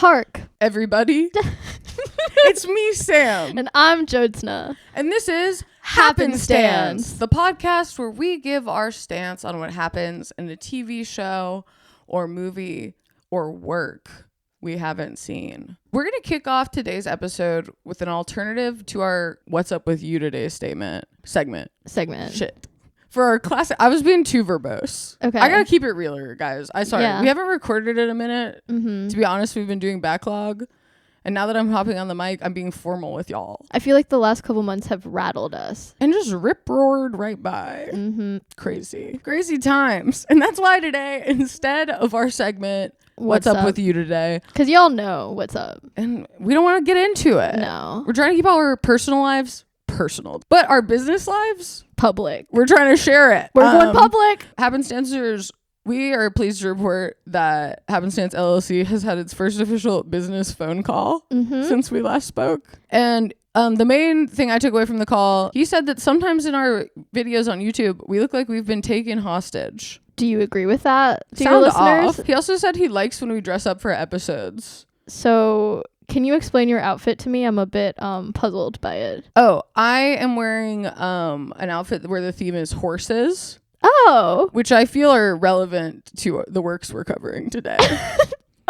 Hark. Everybody. It's me, Sam. And I'm Jyotsna. And this is Happenstance, the podcast where we give our stance on what happens in a TV show or movie or work we haven't seen. We're going to kick off today's episode with an alternative to our What's Up With You Today segment. Shit. For our classic, I was being too verbose. Okay. I gotta keep it realer, guys. Sorry. Yeah. We haven't recorded in a minute. Mm-hmm. To be honest, we've been doing backlog. And now that I'm hopping on the mic, I'm being formal with y'all. I feel like the last couple months have rattled us. And just rip-roared right by. Mm-hmm. Crazy times. And that's why today, instead of our segment, What's up with you today? Because y'all know what's up. And we don't want to get into it. No. We're trying to keep our personal lives personal. But our business lives? Public. We're trying to share it. We're going public. Happenstancers, we are pleased to report that Happenstance LLC has had its first official business phone call since we last spoke. And the main thing I took away from the call, he said that sometimes in our videos on YouTube, we look like we've been taken hostage. Do you agree with that, to Sound your listeners? off. He also said he likes when we dress up for episodes. So can you explain your outfit to me? I'm a bit puzzled by it. Oh, I am wearing an outfit where the theme is horses. Oh. Which I feel are relevant to the works we're covering today.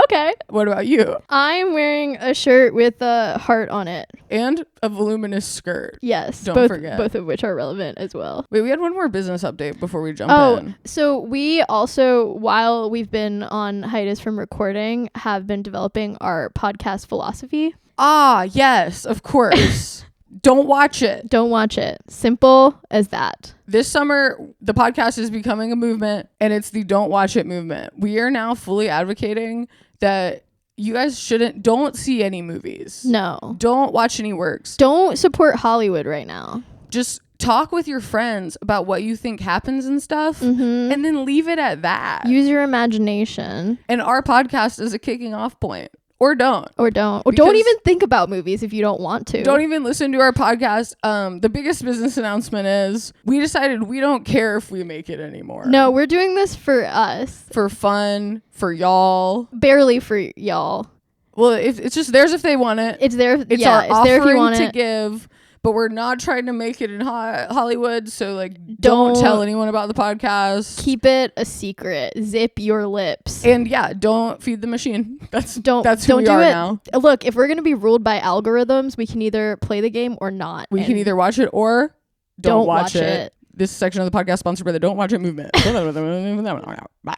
Okay. What about you? I'm wearing a shirt with a heart on it. And a voluminous skirt. Yes. Don't forget. Both of which are relevant as well. Wait, we had one more business update before we jump in. So we also, while we've been on hiatus from recording, have been developing our podcast philosophy. Ah, yes, of course. Don't watch it. Don't watch it. Simple as that. This summer, the podcast is becoming a movement, and it's the don't watch it movement. We are now fully advocating that you guys don't see any movies. No. Don't watch any works. Don't support Hollywood right now. Just talk with your friends about what you think happens and stuff, and then leave it at that. Use your imagination. And our podcast is a kicking off point. Or don't. Or don't even think about movies if you don't want to. Don't even listen to our podcast. The biggest business announcement is we decided we don't care if we make it anymore. No, we're doing this for us. For fun, for y'all. Barely for y'all. Well, it's just theirs if they want it. It's there. It's yeah, our it's there if you want offering it. to give. But we're not trying to make it in Hollywood, so don't tell anyone about the podcast. Keep it a secret. Zip your lips. And yeah, don't feed the machine. That's who don't we do are it. now. Look, if we're gonna be ruled by algorithms, we can either play the game or not. We can either watch it or don't watch it. This section of the podcast sponsored by the Don't Watch It movement. Bye.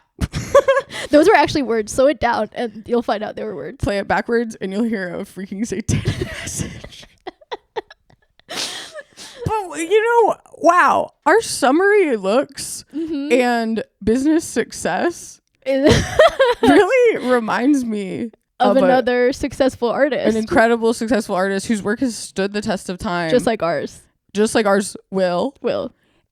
Those were actually words. Slow it down, and you'll find out they were words. Play it backwards, and you'll hear a freaking satanic message. But wow, our summary looks and business success really reminds me of another successful artist, an incredible successful artist whose work has stood the test of time, just like ours will,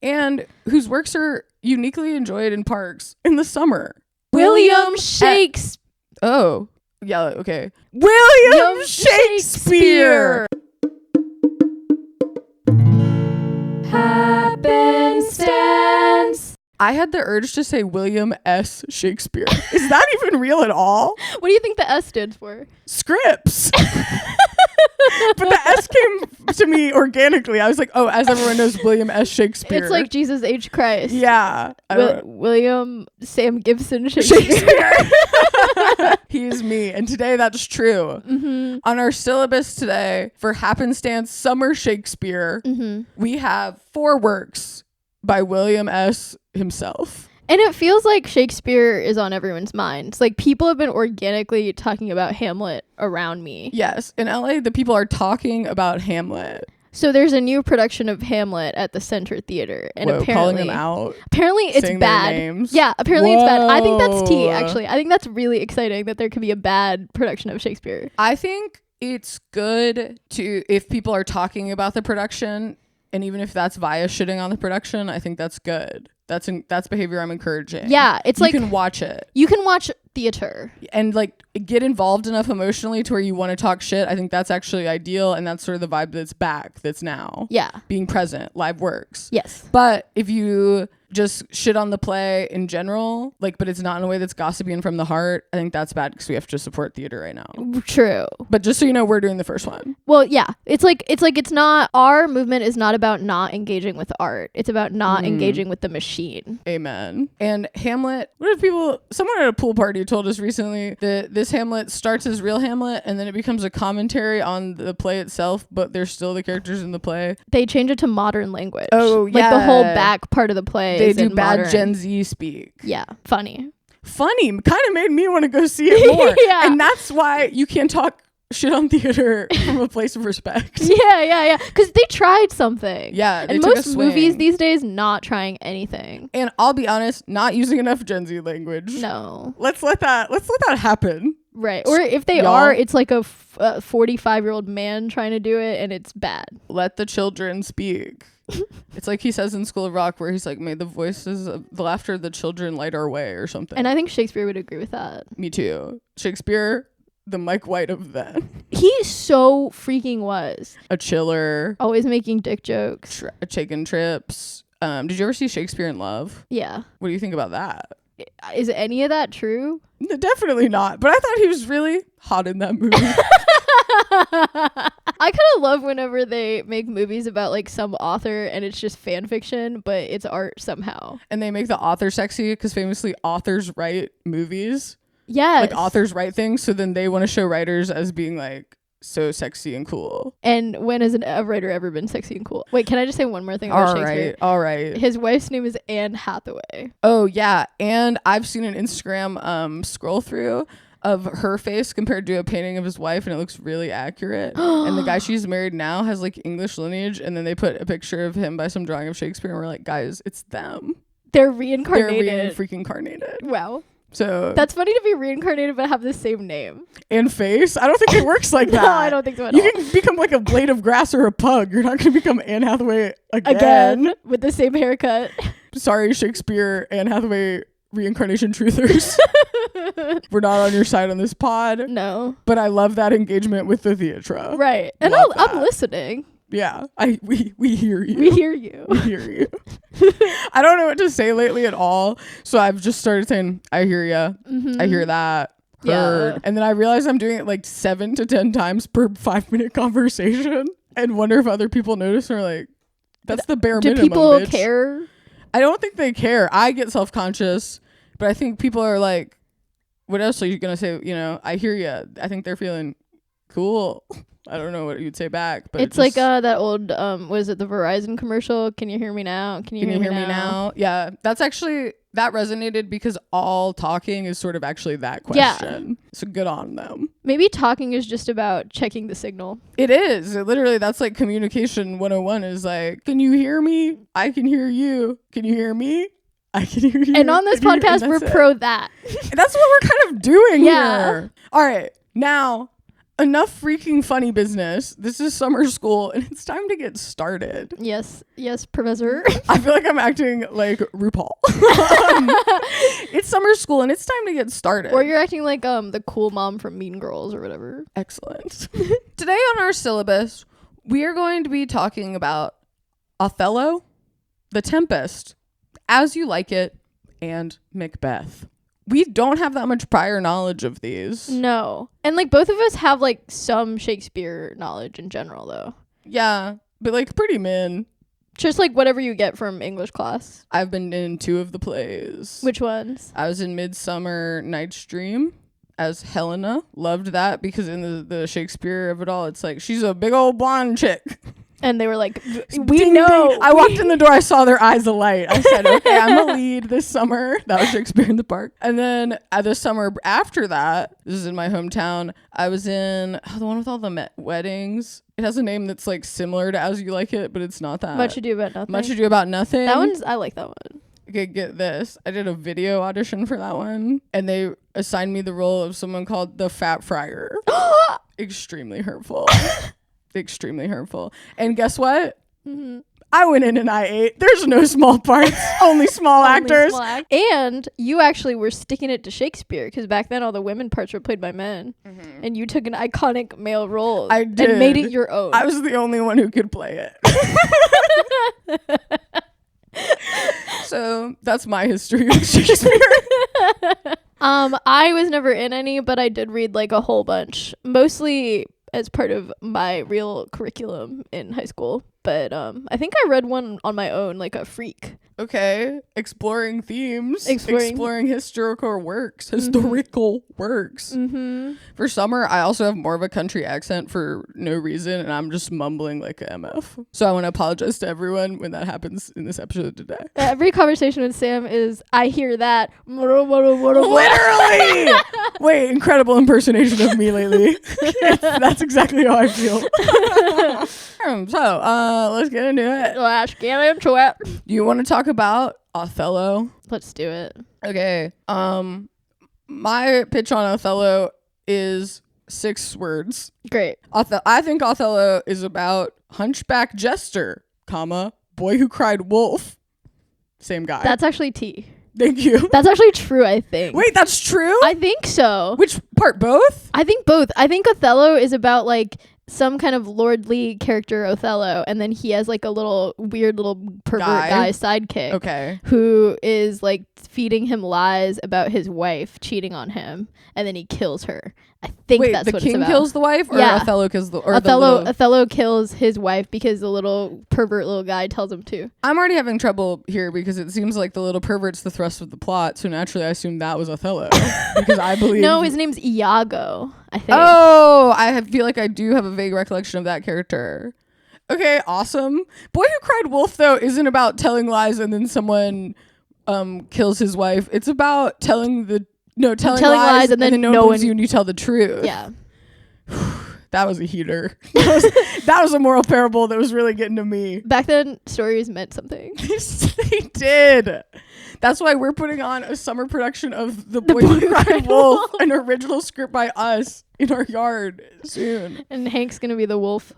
and whose works are uniquely enjoyed in parks in the summer. William Shakespeare. Oh, yeah, okay. William Shakespeare. Happenstance. I had the urge to say William S. Shakespeare. Is that even real at all? What do you think the S stands for? Scripts. But the S came to me organically. I was like, oh, as everyone knows, William S. Shakespeare. It's like Jesus H. Christ. Yeah. William Sam Gibson Shakespeare. He is me. And today that's true. On our syllabus today for Happenstance Summer Shakespeare, we have 4 works by William S. himself. And it feels like Shakespeare is on everyone's minds. Like, people have been organically talking about Hamlet around me. Yes. In LA, the people are talking about Hamlet. So there's a new production of Hamlet at the Center Theater. And apparently calling them out. Apparently it's bad. Names. Yeah, apparently it's bad. I think that's tea, actually. I think that's really exciting that there could be a bad production of Shakespeare. I think it's good if people are talking about the production, and even if that's via shitting on the production, I think that's good. That's behavior I'm encouraging. Yeah, it's you can watch it. You can watch theater and get involved enough emotionally to where you want to talk shit. I think that's actually ideal, and that's sort of the vibe that's now. Yeah, being present, live works. Yes, but if you just shit on the play in general, like, but it's not in a way that's gossipy and from the heart, I think that's bad because we have to support theater right now. True. But just so you know, we're doing the first one. Well, yeah. It's not, our movement is not about not engaging with art. It's about not engaging with the machine. Amen. And Hamlet, someone at a pool party told us recently that this Hamlet starts as real Hamlet and then it becomes a commentary on the play itself, but they're still the characters in the play. They change it to modern language. Oh, yeah. Like the whole back part of the play They is do in bad modern. Gen Z speak. Yeah. Funny. Kind of made me want to go see it more. Yeah. And that's why you can't talk shit on theater from a place of respect. Yeah. Because they tried something. Yeah. And most movies these days not trying anything. And I'll be honest, not using enough Gen Z language. No. Let's let that happen. Right. Or if they are, it's like a 45-year-old man trying to do it and it's bad. Let the children speak. It's like he says in School of Rock where he's like, may the voices of the laughter of the children light our way or something. And I think Shakespeare would agree with that. Me too. Shakespeare, the Mike White of then. He so freaking was. A chiller. Always making dick jokes. Chicken trips. Did you ever see Shakespeare in Love? Yeah. What do you think about that? Is any of that true? No, definitely not. But I thought he was really hot in that movie. I kind of love whenever they make movies about like some author and it's just fan fiction, but it's art somehow. And they make the author sexy because famously authors write movies. Yes. Like authors write things. So then they want to show writers as being like so sexy and cool. And when has a writer ever been sexy and cool? Wait, can I just say one more thing about Shakespeare? All right. His wife's name is Anne Hathaway. Oh, yeah. And I've seen an Instagram scroll through of her face compared to a painting of his wife, and it looks really accurate. And the guy she's married now has like English lineage, and then they put a picture of him by some drawing of Shakespeare, and we're like, guys, it's them. They're reincarnated. They're freaking carnated. Wow. So that's funny to be reincarnated but have the same name and face. I don't think it works like that. No, I don't think so at all. You can become like a blade of grass or a pug. You're not going to become Anne Hathaway again with the same haircut. Sorry, Shakespeare, Anne Hathaway reincarnation truthers. We're not on your side on this pod. No, but I love that engagement with the theatre. Right, and I'm listening. Yeah, we hear you. We hear you. We hear you. I don't know what to say lately at all, so I've just started saying, I hear ya. I hear that. Heard. Yeah. And then I realize I'm doing it like 7 to 10 times per 5-minute conversation and wonder if other people notice or like, that's the bare minimum. Do people bitch. care? I don't think they care. I get self-conscious, but I think people are like, what else are you going to say? You know, I hear ya. I think they're feeling cool. I don't know what you'd say back, but it's like that old was it the Verizon commercial? Can you hear me now? Can you hear me now? Yeah, that's actually that resonated because all talking is sort of actually that question. Yeah. So good on them. Maybe talking is just about checking the signal. It is. Literally, that's like communication 101 is like, can you hear me? I can hear you. Can you hear me? I can hear you. And on this podcast, we're pro that. That's what we're kind of doing here. All right, now. Enough freaking funny business. This is summer school and it's time to get started. Yes, Professor. I feel like I'm acting like RuPaul. It's summer school and it's time to get started. Or you're acting like the cool mom from Mean Girls or whatever. Excellent. Today on our syllabus, we are going to be talking about Othello, The Tempest, As You Like It, and Macbeth. We don't have that much prior knowledge of these. No. And like both of us have like some Shakespeare knowledge in general though. Yeah, but like pretty min. Just like whatever you get from English class. I've been in 2 of the plays. Which ones? I was in Midsummer Night's Dream as Helena. Loved that because in the Shakespeare of it all, it's like, she's a big old blonde chick. And they were like, we ding, know. Ding. I walked in the door. I saw their eyes alight. I said, okay, I'm a lead this summer. That was Shakespeare in the Park. And then the summer after that, this is in my hometown, I was in the one with all the weddings. It has a name that's like similar to As You Like It, but it's not that. Much Ado About Nothing. Much Ado About Nothing. I like that one. Okay, get this. I did a video audition for that one, and they assigned me the role of someone called the Fat Friar. Extremely hurtful. Extremely hurtful. And guess what? Mm-hmm. I went in and I ate. There's no small parts, only small actors. And you actually were sticking it to Shakespeare because back then all the women parts were played by men. Mm-hmm. And you took an iconic male role I did. And made it your own. I was the only one who could play it. So that's my history with Shakespeare. I was never in any, but I did read like a whole bunch, mostly as part of my real curriculum in high school. But I think I read one on my own, like a freak. Okay, exploring themes, Exploring historical works. Mm-hmm. For summer, I also have more of a country accent for no reason, and I'm just mumbling like a MF. So I want to apologize to everyone when that happens in this episode today. Every conversation with Sam is, I hear that. Literally! Wait, incredible impersonation of me lately. That's exactly how I feel. So, let's get into it. Let's get into it. Do you want to talk about Othello? Let's do it. Okay. My pitch on Othello is 6 words. Great. I think Othello is about hunchback jester, boy who cried wolf. Same guy. That's actually T. Thank you. That's actually true, I think. Wait, that's true? I think so. Which part? Both? I think both. I think Othello is about like some kind of lordly character, Othello, and then he has like a little weird little pervert guy sidekick. Okay. Who is like feeding him lies about his wife cheating on him, and then he kills her. I think Wait, that's the what king it's about. kills the wife, or Yeah. Othello kills the or Othello kills his wife because the little pervert little guy tells him to. I'm already having trouble here because it seems like the little pervert's the thrust of the plot, so naturally I assume that was Othello because I believe. No, his name's Iago, I think. Oh, feel like I do have a vague recollection of that character. Okay, awesome. Boy Who Cried Wolf, though, isn't about telling lies and then someone kills his wife. It's about telling lies and then no one believes you and you tell the truth. Yeah. That was a heater. That was a moral parable that was really getting to me. Back then, stories meant something. They did. That's why we're putting on a summer production of The Boy Who Cried Wolf, an original script by us, in our yard soon. And Hank's gonna be the wolf.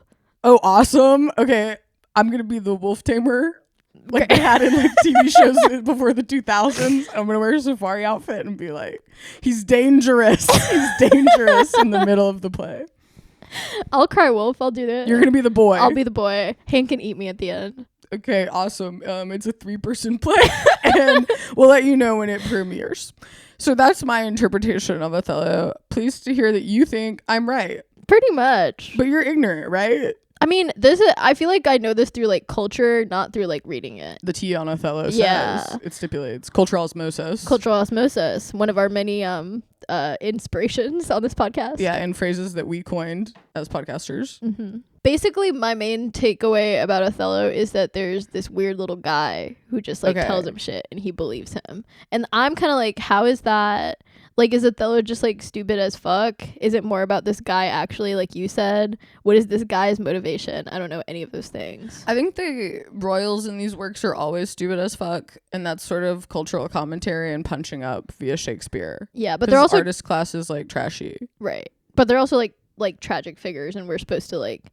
Oh, awesome. Okay, I'm gonna be the wolf tamer, like they had in like TV shows before the 2000s. I'm gonna wear a safari outfit and be like, he's dangerous. He's dangerous in the middle of the play. I'll cry wolf. I'll do that. You're gonna be the boy. I'll be the boy. Hank can eat me at the end. Okay, awesome. It's a 3-person play, and we'll let you know when it premieres. So that's my interpretation of Othello. Pleased to hear that you think I'm right. Pretty much. But you're ignorant, right? I mean, I feel like I know this through like culture, not through like reading it. The T on Othello Yeah. says, it stipulates cultural osmosis. Cultural osmosis, one of our many inspirations on this podcast. Yeah, and phrases that we coined as podcasters. Mm-hmm. Basically, my main takeaway about Othello is that there's this weird little guy who just like tells him shit and he believes him. And I'm kind of like, how is that? Like, is Othello just like stupid as fuck? Is it more about this guy actually, like you said? What is this guy's motivation? I don't know any of those things. I think the royals in these works are always stupid as fuck, and that's sort of cultural commentary and punching up via Shakespeare. Yeah, but they're also artist class is like trashy. Right. But they're also like tragic figures, and we're supposed to like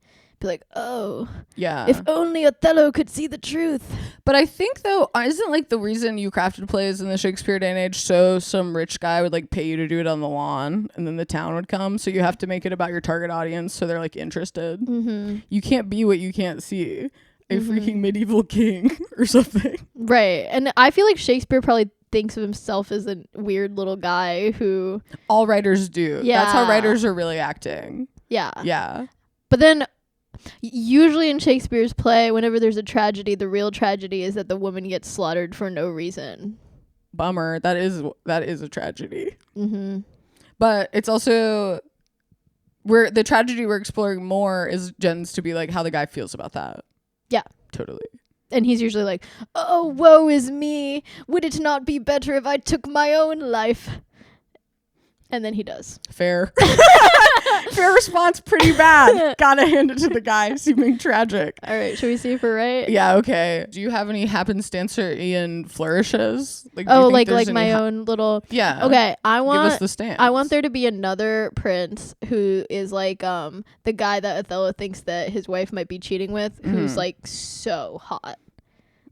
be like, oh, yeah, if only Othello could see the truth. But I think though, isn't like the reason you crafted plays in the Shakespeare day and age so some rich guy would like pay you to do it on the lawn and then the town would come, so you have to make it about your target audience so they're like interested. Mm-hmm. You can't be what you can't see. A freaking medieval king or something. Right. And I feel like Shakespeare probably thinks of himself as a weird little guy who all writers do. Yeah. That's how writers are really acting. Yeah. Yeah. But then usually in Shakespeare's play, whenever there's a tragedy, the real tragedy is that the woman gets slaughtered for no reason. Bummer. That is a tragedy. Mm-hmm. But it's also where the tragedy we're exploring more is Jen's to be like how the guy feels about that. Yeah. Totally. And he's usually like, oh, woe is me. Would it not be better if I took my own life? And then he does. Fair. Fair response, pretty bad. Gotta hand it to the guy seeming tragic. All right, should we see if we're right? Yeah, okay. Do you have any happenstancer flourishes? Like, like my own little... Yeah. Okay, give us the stance. I want there to be another prince who is like the guy that Othello thinks that his wife might be cheating with, who's like so hot.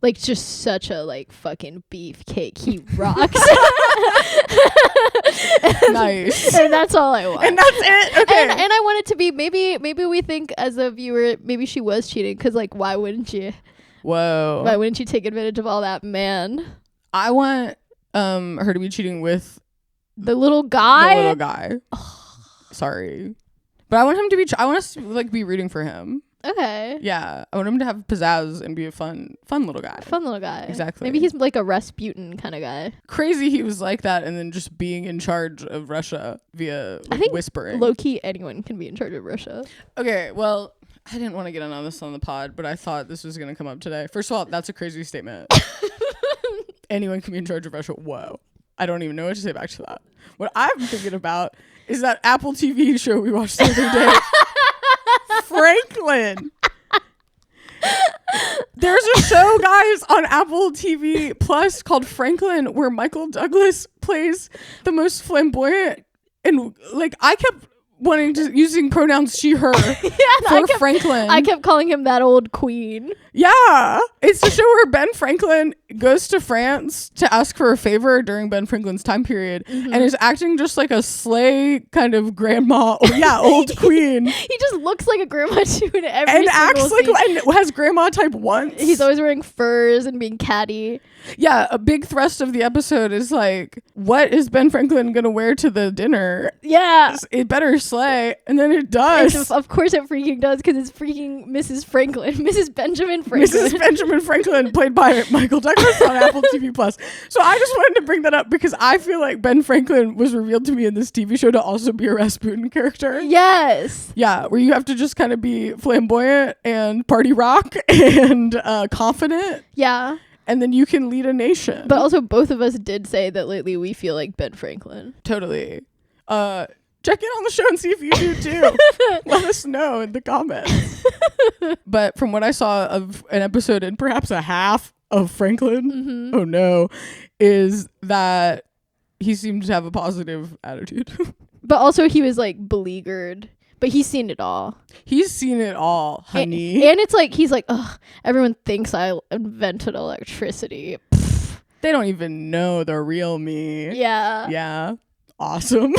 Like just such a like fucking beefcake. He rocks. Nice. And that's all I want. And that's it. Okay. And I want it to be maybe we think as a viewer maybe she was cheating because like why wouldn't you? Whoa. Why wouldn't you take advantage of all that, man? I want her to be cheating with the little guy. The little guy. Sorry, but I want him to be. I want us to like be rooting for him. Okay. Yeah, I want him to have pizzazz and be a fun little guy. Fun little guy. Exactly. Maybe he's like a Rasputin kind of guy. Crazy he was like that and then just being in charge of Russia via I think whispering. Low-key anyone can be in charge of Russia. Okay, well, I didn't want to get in on this on the pod, but I thought this was going to come up today. First of all, that's a crazy statement. Anyone can be in charge of Russia. Whoa. I don't even know what to say back to that. What I'm thinking about is that Apple TV show we watched the other day. Franklin. There's a show, guys, on Apple TV Plus called Franklin where Michael Douglas plays the most flamboyant and like I kept wanting to using pronouns she her for Franklin. I kept calling him that old queen. Yeah. It's the show where Ben Franklin goes to France to ask for a favor during Ben Franklin's time period and is acting just like a slay kind of grandma. Old queen. He just looks like a grandma too in every and single acts scene. like and has grandma type once. He's always wearing furs and being catty. Yeah, a big thrust of the episode is like, what is Ben Franklin gonna wear to the dinner? Yeah. It better slay. And then it does. Of course it freaking does, because it's freaking Mrs. Franklin. Mrs. Benjamin Franklin. Mrs. Benjamin Franklin, played by Michael Douglas on Apple TV Plus. So I just wanted to bring that up because I feel like Ben Franklin was revealed to me in this TV show to also be a Rasputin character. Yes. Yeah, where you have to just kind of be flamboyant and party rock and confident. Yeah. And then you can lead a nation. But also both of us did say that lately we feel like Ben Franklin. Totally. Check in on the show and see if you do too. Let us know in the comments. But from what I saw of an episode and perhaps a half of Franklin, oh no, is that he seemed to have a positive attitude. But also he was like beleaguered. But he's seen it all. He's seen it all, honey. And it's like, he's like, ugh, everyone thinks I invented electricity. Pfft. They don't even know the real me. Yeah. Yeah. Awesome.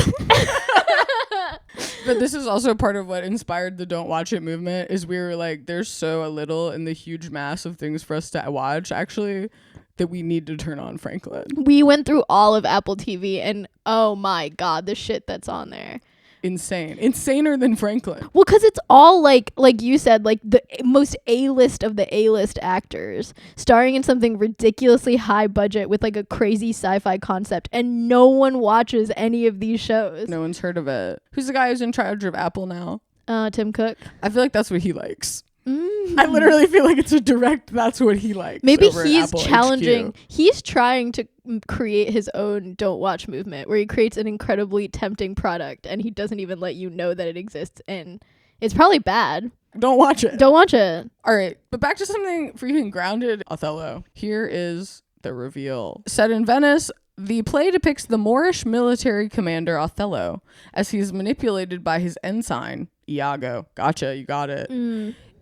But this is also part of what inspired the Don't Watch It movement is we were like, there's so little in the huge mass of things for us to watch, actually, that we need to turn on Franklin. We went through all of Apple TV and oh my God, the shit that's on there. Insane. Insaner than Franklin. Well, because it's all like you said, like the most A-list of the A-list actors starring in something ridiculously high budget with like a crazy sci-fi concept, and no one watches any of these shows. No one's heard of it. Who's the guy who's in charge of Apple now? Tim Cook. I feel like that's what he likes. I literally feel like it's a direct that's what he likes. Maybe he's Apple challenging. HQ. He's trying to create his own Don't Watch movement where he creates an incredibly tempting product and he doesn't even let you know that it exists, and it's probably bad. Don't watch it. Don't watch it. All right, but back to something freaking grounded. Othello. Here is the reveal. Set in Venice, the play depicts the Moorish military commander Othello as he is manipulated by his ensign, Iago. Gotcha, you got it.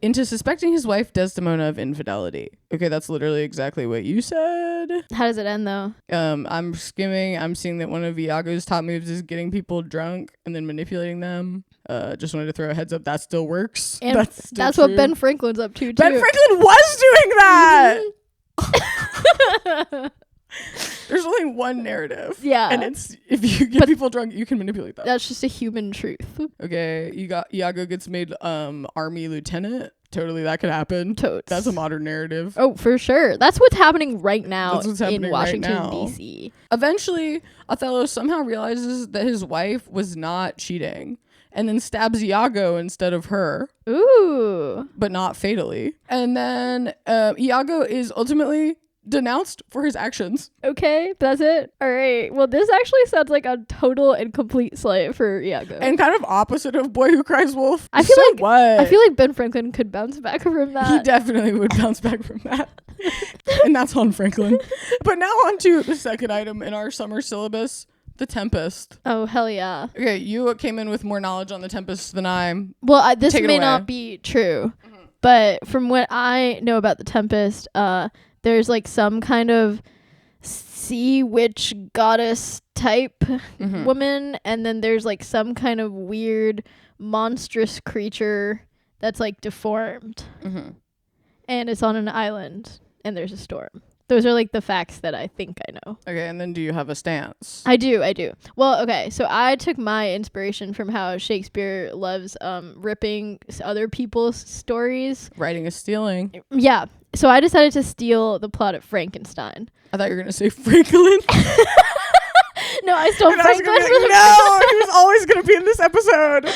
Into suspecting his wife Desdemona of infidelity. Okay, that's literally exactly what you said. How does it end though? I'm skimming. I'm seeing that one of Iago's top moves is getting people drunk and then manipulating them. Just wanted to throw a heads up. That still works. And that's what Ben Franklin's up to too. Ben Franklin was doing that. There's only one narrative. Yeah. And it's if you get people drunk, you can manipulate them. That's just a human truth. Okay, Iago gets made army lieutenant. Totally, that could happen. Totes. That's a modern narrative. Oh, for sure. That's what's happening right now in Washington, right now. D.C. Eventually, Othello somehow realizes that his wife was not cheating and then stabs Iago instead of her. Ooh. But not fatally. And then Iago is ultimately denounced for his actions. Okay, that's it. All right. Well, this actually sounds like a total and complete slight for Iago. And kind of opposite of Boy Who Cries Wolf. I feel like Ben Franklin could bounce back from that. He definitely would bounce back from that. And that's on Franklin. But now on to the second item in our summer syllabus, the Tempest. Oh, hell yeah. Okay, you came in with more knowledge on the Tempest than I. Well, this may not be true, but from what I know about the Tempest, there's like some kind of sea witch goddess type woman, and then there's like some kind of weird monstrous creature that's like deformed. and it's on an island, and there's a storm. Those are like the facts that I think I know. Okay, and then do you have a stance? I do. Well, okay, so I took my inspiration from how Shakespeare loves ripping other people's stories. Writing is stealing. Yeah. So I decided to steal the plot of Frankenstein. I thought you were going to say Franklin. No, I stole Franklin. No, he was always going to be in this episode.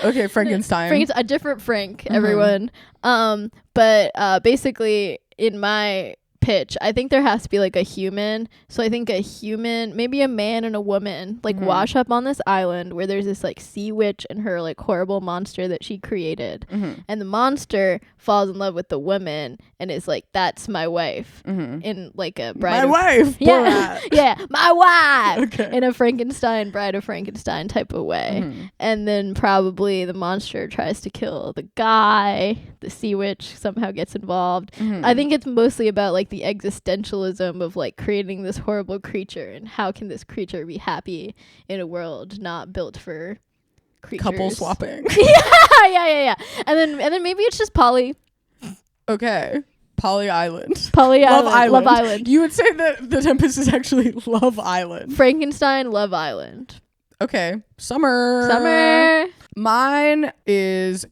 Okay, Frankenstein. A different Frank, everyone. But basically, in my pitch, I think there has to be like a human. So I think a human, maybe a man and a woman, like wash up on this island where there's this like sea witch and her like horrible monster that she created. And the monster falls in love with the woman and is like, that's my wife. In like a bride. My wife. Yeah. Yeah. My wife. Okay. In a Frankenstein, Bride of Frankenstein type of way. And then probably the monster tries to kill the guy. The sea witch somehow gets involved. I think it's mostly about like the existentialism of like creating this horrible creature and how can this creature be happy in a world not built for creatures. Couple swapping. yeah. And then maybe it's just Polly. Okay. Polly Island. Love Island. You would say that the Tempest is actually Love Island. Frankenstein, Love Island. Okay. Summer. Mine is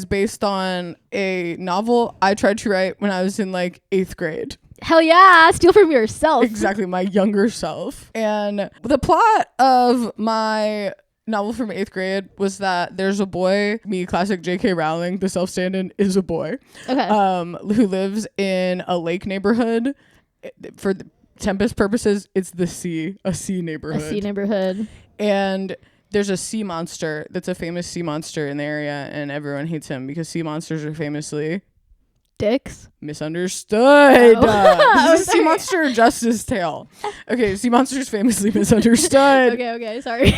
based on a novel I tried to write when I was in like 8th grade. Hell yeah, steal from yourself. Exactly, my younger self. And the plot of my novel from 8th grade was that there's a boy, classic J.K. Rowling, the self-stand-in is a boy, who lives in a lake neighborhood. For the Tempest purposes, it's a sea neighborhood. And there's a sea monster that's a famous sea monster in the area, and everyone hates him because sea monsters are famously dicks. Misunderstood. This is a sea monster justice tale. Okay, sea monsters famously misunderstood. Okay, sorry.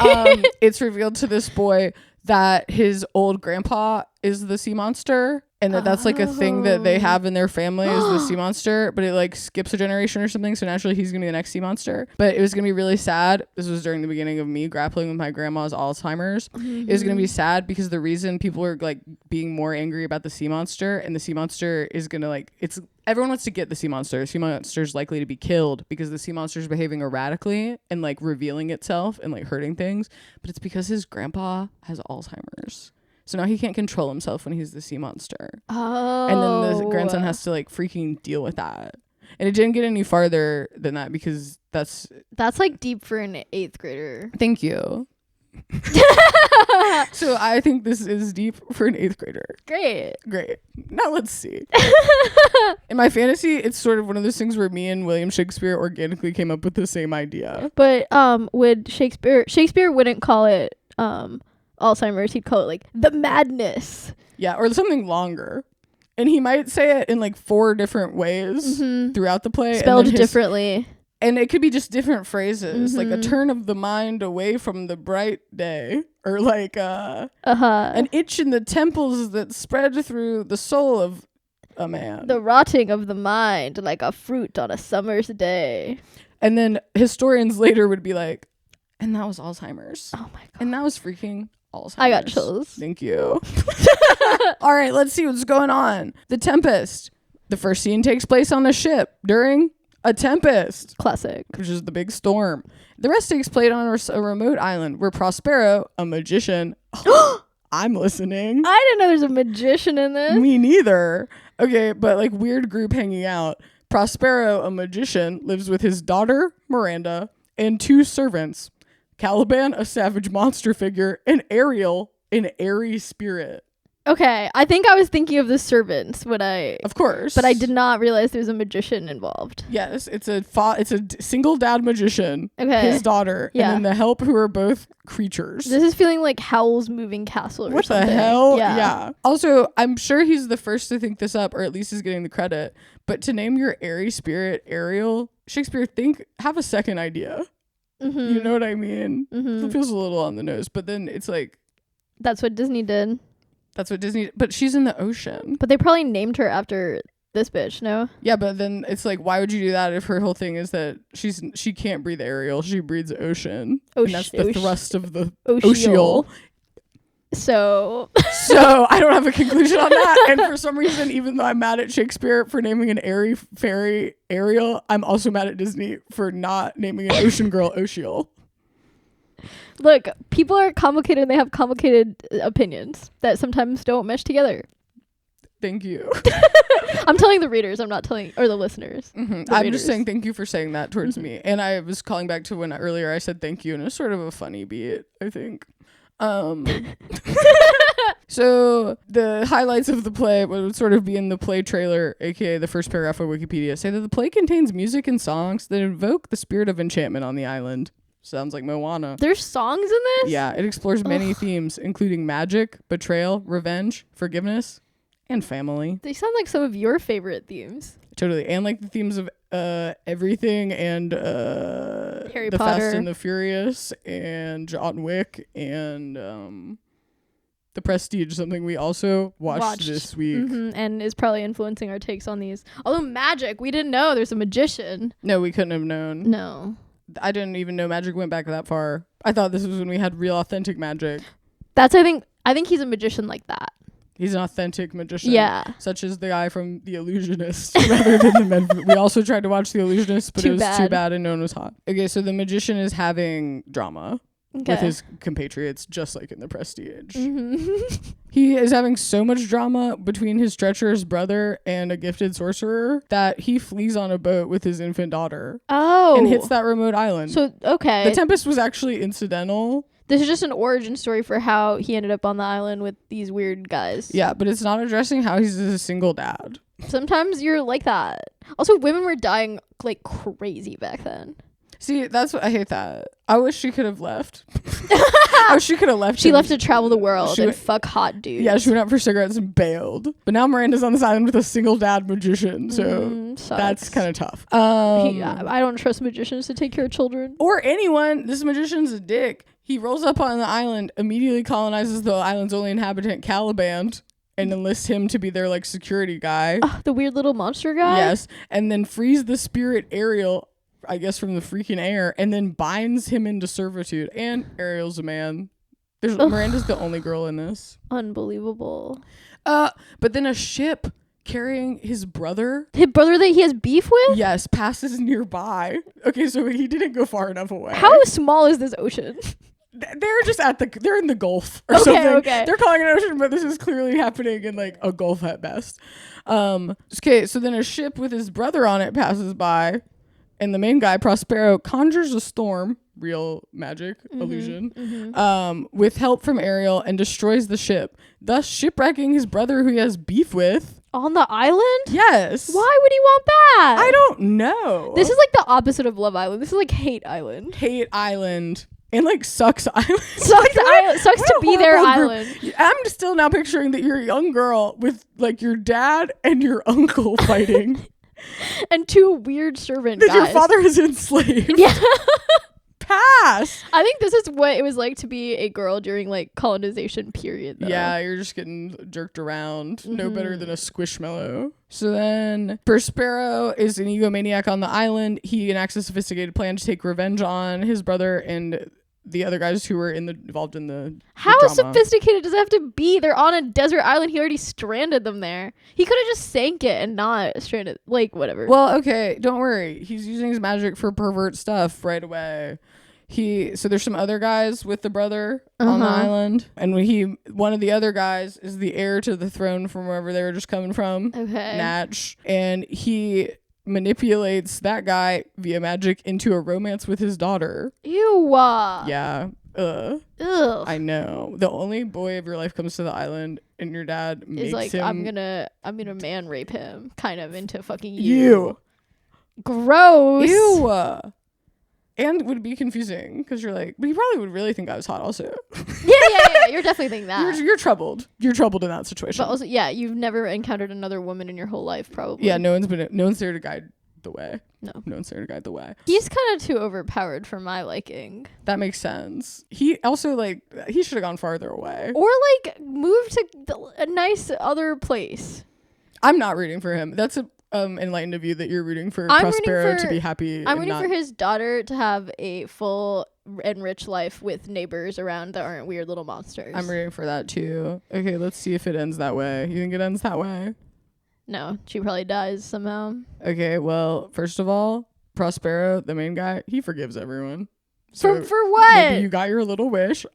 It's revealed to this boy that his old grandpa is the sea monster, and that's like a thing that they have in their family is the sea monster, but it like skips a generation or something, so naturally he's gonna be the next sea monster. But it was gonna be really sad. This was during the beginning of me grappling with my grandma's Alzheimer's. It was gonna be sad because the reason people are like being more angry about the sea monster, and the sea monster is gonna like, it's everyone wants to get the sea monster. Sea monster's likely to be killed because the sea monster's behaving erratically and like revealing itself and like hurting things, but it's because his grandpa has Alzheimer's. So now he can't control himself when he's the sea monster. Oh. And then the grandson has to like freaking deal with that. And it didn't get any farther than that because that's like deep for an 8th grader. Thank you. So I think this is deep for an 8th grader. Great. Now let's see. In my fantasy, it's sort of one of those things where me and William Shakespeare organically came up with the same idea. But would Shakespeare wouldn't call it Alzheimer's, he'd call it like the madness. Yeah, or something longer. And he might say it in like 4 different ways throughout the play. Spelled differently. And it could be just different phrases, like a turn of the mind away from the bright day, or like an itch in the temples that spread through the soul of a man. The rotting of the mind like a fruit on a summer's day. And then historians later would be like, and that was Alzheimer's. Oh my God. And that was freaking Alzheimer's. I got chills. Thank you. All right, let's see what's going on. The Tempest. The first scene takes place on a ship during a tempest. Classic. Which is the big storm. The rest takes place on a remote island where Prospero, a magician... I'm listening. I didn't know there's a magician in this. Me neither. Okay, but like weird group hanging out. Prospero, a magician, lives with his daughter, Miranda, and 2 servants. Caliban, a savage monster figure, and Ariel, an airy spirit. Okay, I think I was thinking of the servants when Of course. But I did not realize there's a magician involved. Yes, it's a single dad magician. Okay. His daughter. Yeah. And then the help, who are both creatures. This is feeling like Howl's Moving Castle or something. What the hell? Yeah. Also, I'm sure he's the first to think this up, or at least is getting the credit. But to name your airy spirit Ariel, Shakespeare, have a second idea. You know what I mean? It feels a little on the nose, but then it's like... That's what Disney did. But she's in the ocean. But they probably named her after this bitch, no? Yeah, but then it's like, why would you do that if her whole thing is that she can't breathe Ariel, she breathes ocean. And that's the thrust of the oceal. So I don't have a conclusion on that. And for some reason, even though I'm mad at Shakespeare for naming an airy fairy Ariel, I'm also mad at Disney for not naming an ocean girl Oceal. Look, people are complicated and they have complicated opinions that sometimes don't mesh together. Thank you. I'm telling the readers. I'm not telling, or the listeners. Mm-hmm. I'm just saying thank you for saying that towards me. And I was calling back to when earlier I said thank you, and it was sort of a funny beat, I think. So the highlights of the play, what would sort of be in the play trailer, aka the first paragraph of Wikipedia, say that the play contains music and songs that invoke the spirit of enchantment on the island. Sounds like Moana. There's songs in this? Yeah, it explores many themes, including magic, betrayal, revenge, forgiveness, and family. They sound like some of your favorite themes. Totally. And like the themes of everything and Harry the Potter. Fast and the Furious and John Wick and The Prestige, something we also watched this week. Mm-hmm, and is probably influencing our takes on these. Although magic, we didn't know there's a magician. No, we couldn't have known. No. I didn't even know magic went back that far. I thought this was when we had real authentic magic. That's I think he's a magician like that. He's an authentic magician. Yeah. Such as the guy from The Illusionist rather than the men. We also tried to watch The Illusionist, but it was too bad and no one was hot. Okay, so the magician is having drama with his compatriots, just like in The Prestige. Mm-hmm. He is having so much drama between his treacherous brother and a gifted sorcerer that he flees on a boat with his infant daughter. Oh. And hits that remote island. So, okay. The Tempest was actually incidental. This is just an origin story for how he ended up on the island with these weird guys. Yeah, but it's not addressing how he's a single dad. Sometimes you're like that. Also, women were dying like crazy back then. See, that's what I hate that. I wish she could have left. I wish she could have left. She left to travel the world and fuck hot dudes. Yeah, she went out for cigarettes and bailed. But now Miranda's on this island with a single dad magician, so that's kind of tough. I don't trust magicians to take care of children. Or anyone. This magician's a dick. He rolls up on the island, immediately colonizes the island's only inhabitant, Caliban, and enlists him to be their like security guy. The weird little monster guy? Yes. And then frees the spirit Ariel, I guess from the freaking air, and then binds him into servitude. And Ariel's a man. Miranda's the only girl in this. Unbelievable. But then a ship carrying his brother that he has beef with? Yes, passes nearby. Okay, so he didn't go far enough away. How small is this ocean? They're just they're in the Gulf or something. Okay. They're calling it an ocean, but this is clearly happening in like a Gulf at best. Okay, so then a ship with his brother on it passes by, and the main guy, Prospero, conjures a storm, real magic illusion, with help from Ariel, and destroys the ship, thus shipwrecking his brother who he has beef with. On the island? Yes. Why would he want that? I don't know. This is like the opposite of Love Island. This is like Hate Island. Hate Island. And like Sucks Island. Sucks to be their island. I'm still now picturing that you're a young girl with like your dad and your uncle fighting. And two weird servant guys. Your father is enslaved. Yeah. Pass. I think this is what it was like to be a girl during like colonization period, though. Yeah, you're just getting jerked around. No better than a squishmallow. So then Prospero is an egomaniac on the island. He enacts a sophisticated plan to take revenge on his brother and the other guys who were involved in the How drama. sophisticated does it have to be? They're on a desert island. He already stranded them there. He could have just sank it and not stranded. Like, whatever. Well, okay, don't worry. He's using his magic for pervert stuff right away. So there's some other guys with the brother on the island, and one of the other guys is the heir to the throne from wherever they were just coming from. Okay. Natch. And he manipulates that guy via magic into a romance with his daughter. Ew. Yeah. Ugh. I know. The only boy of your life comes to the island, and your dad makes like, him. I'm gonna man rape him, kind of into fucking you. You. Gross. Ew. And would be confusing because you're like, but he probably would really think I was hot also. Yeah. You're definitely thinking that. You're troubled. You're troubled in that situation. But also, yeah, you've never encountered another woman in your whole life, probably. Yeah, no one's there to guide the way. No one's there to guide the way. He's kind of too overpowered for my liking. That makes sense. He also he should have gone farther away. Or like moved to a nice other place. I'm not rooting for him. That's enlightened of you that you're rooting for Prospero to be happy. I'm rooting for his daughter to have a full enrich life with neighbors around that aren't weird little monsters. I'm rooting for that too. Okay, let's see if it ends that way. You think it ends that way? No, she probably dies somehow. Okay, well, first of all, Prospero, the main guy, he forgives everyone. So for what? Maybe you got your little wish.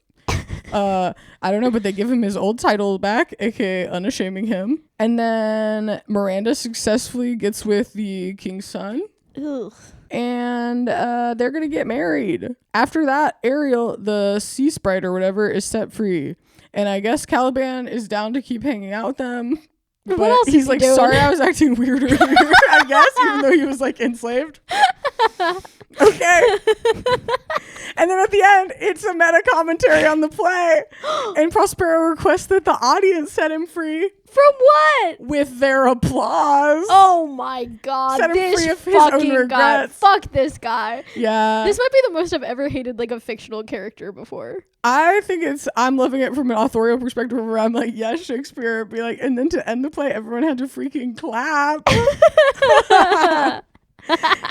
I don't know, but they give him his old title back, aka unashaming him. And then Miranda successfully gets with the king's son. Ugh. And they're gonna get married. After that, Ariel, the sea sprite or whatever, is set free. And I guess Caliban is down to keep hanging out with them. What But else he's is like, he doing? sorry, I was acting weird earlier, I guess, even though he was like enslaved. Okay. And then at the end, it's a meta commentary on the play. And Prospero requests that the audience set him free. From what? With their applause. Oh my god. Set him This free of his own fucking guy. regrets. Fuck this guy. Yeah. This might be the most I've ever hated like a fictional character before. I think I'm loving it from an authorial perspective where I'm like, yes, Shakespeare. Be like, and then to end the play, everyone had to freaking clap.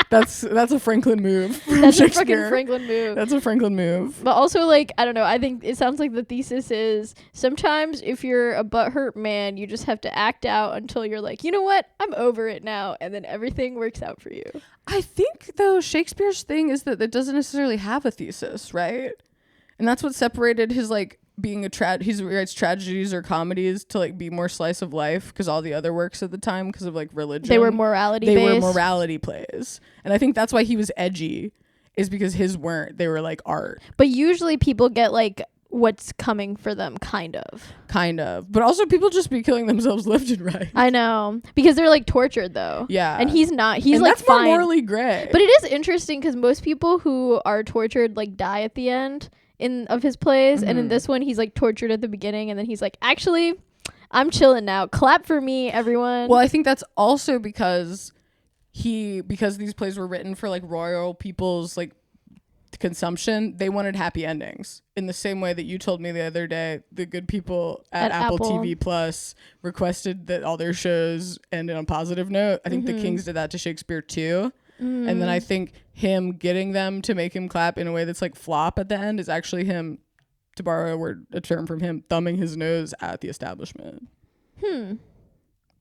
That's a Franklin move from That's a Shakespeare. fucking Franklin move. That's a Franklin move. But also, like, I don't know. I think it sounds like the thesis is sometimes if you're a butthurt man, you just have to act out until you're like, you know what? I'm over it now. And then everything works out for you. I think, though, Shakespeare's thing is that it doesn't necessarily have a thesis, right? And that's what separated his, like, being he writes tragedies or comedies to, like, be more slice of life, because all the other works at the time, because of, like, religion. They were morality They based. were morality plays. And I think that's why he was edgy, is because his weren't. They were, like, art. But usually people get, like, what's coming for them, kind of. But also people just be killing themselves left and right. I know. Because they're, like, tortured, though. Yeah. And he's not. He's, and like, that's fine. more morally gray. But it is interesting because most people who are tortured, like, die at the end of his plays. And in this one, he's, like, tortured at the beginning. And then he's like, actually, I'm chilling now. Clap for me, everyone. Well, I think that's also because these plays were written for, like, royal people's, like, consumption. They wanted happy endings in the same way that you told me the other day the good people at Apple TV Plus requested that all their shows end on a positive note. I think the Kings did that to Shakespeare too. And then I think him getting them to make him clap in a way that's like flop at the end is actually him, to borrow a term from him, thumbing his nose at the establishment.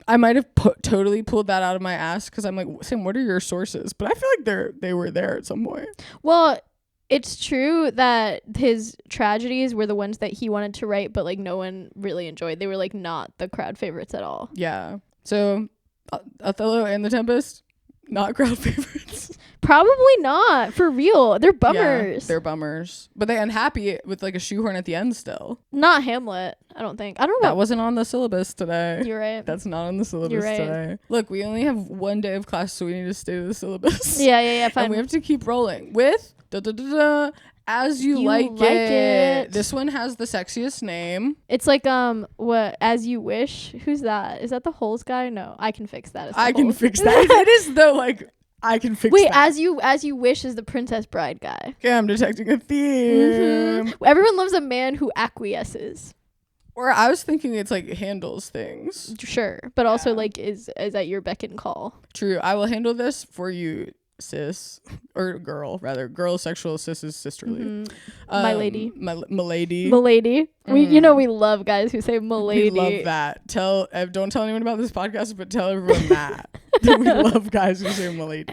I might have totally pulled that out of my ass because I'm like, Sam, what are your sources? But I feel like they were there at some point. Well, it's true that his tragedies were the ones that he wanted to write, but like no one really enjoyed. They were like not the crowd favorites at all. Yeah. So Othello and the Tempest, not crowd favorites. Probably not, for real. They're bummers. Yeah, they're bummers. But they unhappy with like a shoehorn at the end still. Not Hamlet, I don't think. I don't know. That wasn't on the syllabus today. You're right. That's not on the syllabus You're right. today. Look, we only have one day of class, so we need to stay to the syllabus. Yeah, fine. And we have to keep rolling with As You Like It. This one has the sexiest name. It's like what As You Wish. Who's that? Is that the Holes guy? No, I can fix that. I can fix that. It is though, like, I can fix Wait, that. As You Wish is the Princess Bride guy. Okay, I'm detecting a theme. Everyone loves a man who acquiesces. Or I was thinking it's like handles things. Sure, but also like is at your beck and call. True. I will handle this for you, sis, or girl rather. Girl sexual, sis is sisterly. My lady. Milady. Milady. We love guys who say milady. We love that. Don't tell anyone about this podcast, but tell everyone that. We love guys who say milady.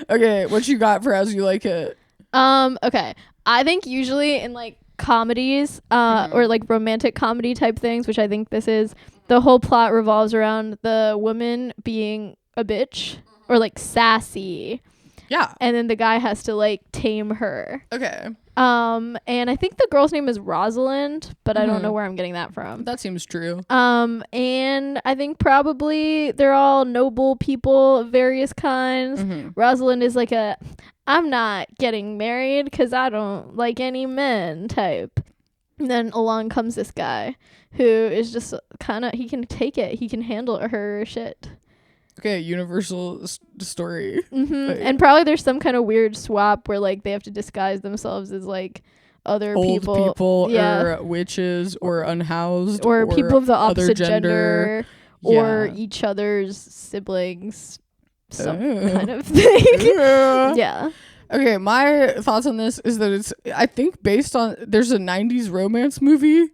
Okay, what you got for As You Like It? Okay. I think usually in like comedies, or like romantic comedy type things, which I think this is, the whole plot revolves around the woman being a bitch or like sassy. Yeah. And then the guy has to like tame her. Okay. And I think the girl's name is Rosalind, but I don't know where I'm getting that from. That seems true. And I think probably they're all noble people of various kinds. Rosalind is like I'm not getting married because I don't like any men type. And then along comes this guy who is just kind of, he can take it. He can handle her shit. Okay, universal story. And probably there's some kind of weird swap where like they have to disguise themselves as like other old people yeah. or witches or unhoused or people of the opposite gender. Or each other's siblings, some kind of thing. Yeah. Okay, my thoughts on this is that it's, I think, based on, there's a 90s romance movie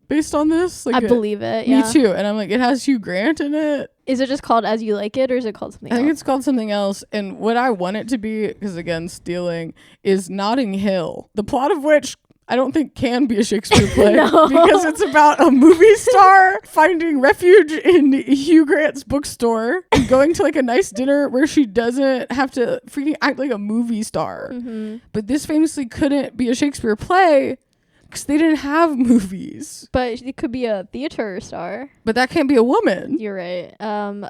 based on this. Like I believe it. Yeah. Me too. And I'm like, it has Hugh Grant in it. Is it just called As You Like It, or is it called something else? I think it's called something else. And what I want it to be, because again, stealing, is Notting Hill. The plot of which I don't think can be a Shakespeare play. No. Because it's about a movie star finding refuge in Hugh Grant's bookstore and going to like a nice dinner where she doesn't have to freaking act like a movie star. Mm-hmm. But this famously couldn't be a Shakespeare play because they didn't have movies. But it could be a theater star. But that can't be a woman. You're right. The